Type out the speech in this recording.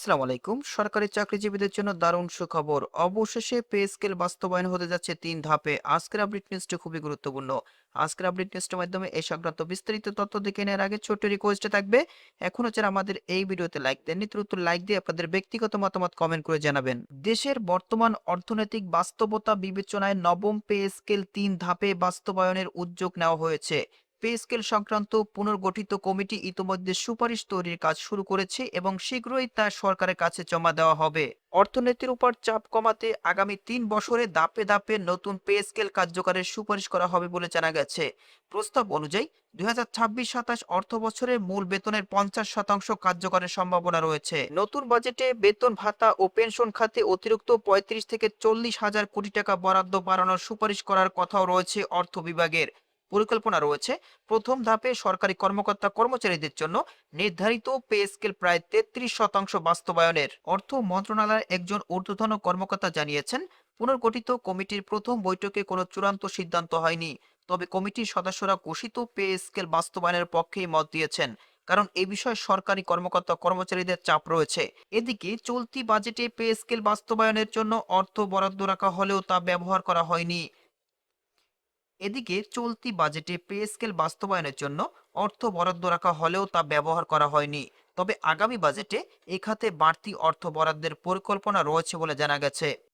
আসসালামু আলাইকুম। সরকারি চাকরিজীবীদের জন্য দারুণ সুখবর। অবশেষে পে স্কেল বাস্তবায়ন হতে যাচ্ছে ৩ ধাপে। আজকের আপডেট নিউজটি খুবই গুরুত্বপূর্ণ। আজকের আপডেট নিউজটার মাধ্যমে এই সংক্রান্ত বিস্তারিত তথ্য দেখে নেওয়ার আগে ছোট্ট রিকোয়েস্টে থাকবে, এখনো যারা আমাদের এই ভিডিওতে লাইক দেননি দ্রুত লাইক দিয়ে আপনাদের ব্যক্তিগত মতামত কমেন্ট করে জানাবেন। দেশের বর্তমান অর্থনৈতিক বাস্তবতা বিবেচনায় নবম পে স্কেল ৩ ধাপে বাস্তবায়নের উদ্যোগ নেওয়া হয়েছে। পে স্কেল সংক্রান্ত পুনর্গঠিত কমিটি ইতোমধ্যে সুপারিশ তৈরির কাজ শুরু করেছে এবং শীঘ্রই তা সরকারের কাছে জমা দেওয়া হবে। অর্থনীতির উপর চাপ কমাতে আগামী ৩ বছরে ধাপে ধাপে নতুন পে স্কেল কার্যকরের সুপারিশ করা হবে বলে জানা গেছে। প্রস্তাব অনুযায়ী ২০২৬-২৭ অর্থ বছরে মূল বেতনের ৫০% কার্যকরের সম্ভাবনা রয়েছে। নতুন বাজেটে বেতন ভাতা ও পেনশন খাতে অতিরিক্ত ৩৫ থেকে ৪০ হাজার কোটি টাকা বরাদ্দ বাড়ানোর সুপারিশ করার কথাও রয়েছে অর্থ বিভাগের। পরিকল্পনা রয়েছে প্রথম ধাপে সরকারি কর্মকর্তা কর্মচারীদের জন্য নির্ধারিত পে স্কেল প্রায় ৩৩% বাস্তবায়নের। অর্থ মন্ত্রণালয়ের একজন ঊর্ধ্বতন কর্মকর্তা জানিয়েছেন, পুনর্গঠিত কমিটির প্রথম বৈঠকে কোনো চূড়ান্ত সিদ্ধান্ত হয়নি। তবে কমিটির সদস্যরা ঘোষিত পে স্কেল বাস্তবায়নের পক্ষেই মত দিয়েছেন, কারণ এ বিষয়ে সরকারি কর্মকর্তা কর্মচারীদের চাপ রয়েছে। এদিকে চলতি বাজেটে পে স্কেল বাস্তবায়নের জন্য অর্থ বরাদ্দ রাখা হলেও তা ব্যবহার করা হয়নি। এদিকে চলতি বাজেটে পে স্কেল বাস্তবায়নের জন্য অর্থ বরাদ্দ রাখা হলেও তা ব্যবহার করা হয়নি। তবে আগামী বাজেটে এ খাতে বাড়তি অর্থ বরাদ্দের পরিকল্পনা রয়েছে বলে জানা গেছে।